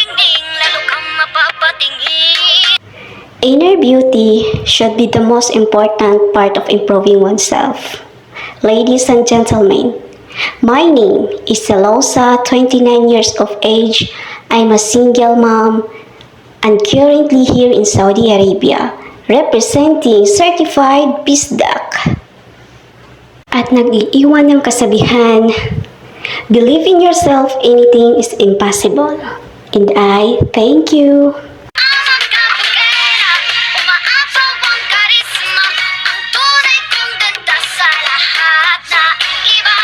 ningning, lalo kang mapapatingin. Inner beauty should be the most important part of improving oneself. Ladies and gentlemen, my name is Celosa, 29 years of age. I'm a single mom and currently here in Saudi Arabia, representing Certified Peace Doc. At nag-iiwan ng kasabihan, believe in yourself, anything is impossible. And I thank you. Ang kapugera, umaapaw ang karisma, ang tunay kong ganda sa lahat na iba.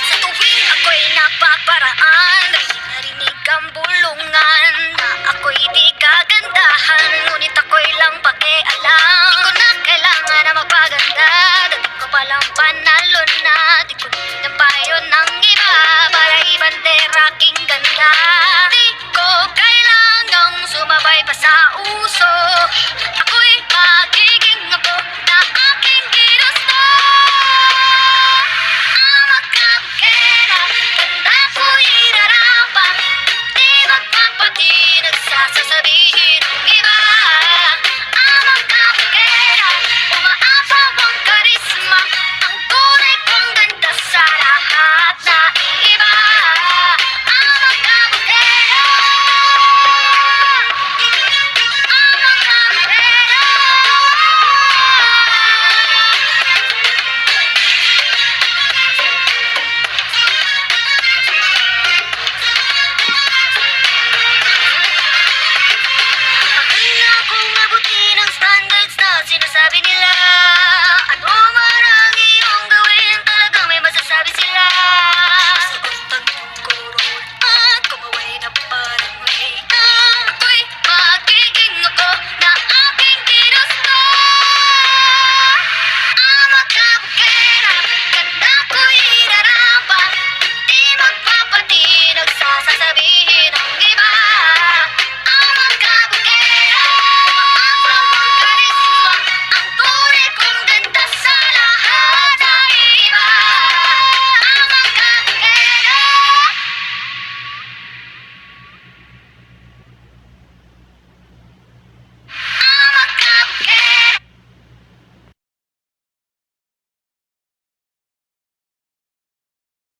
Sa tuwing ako'y napaparaan, narinig ang bulungan na ako'y di kagandahan, ngunit ako'y lang pakialam. Di ko na kailangan na magpaganda, dati ko palang panal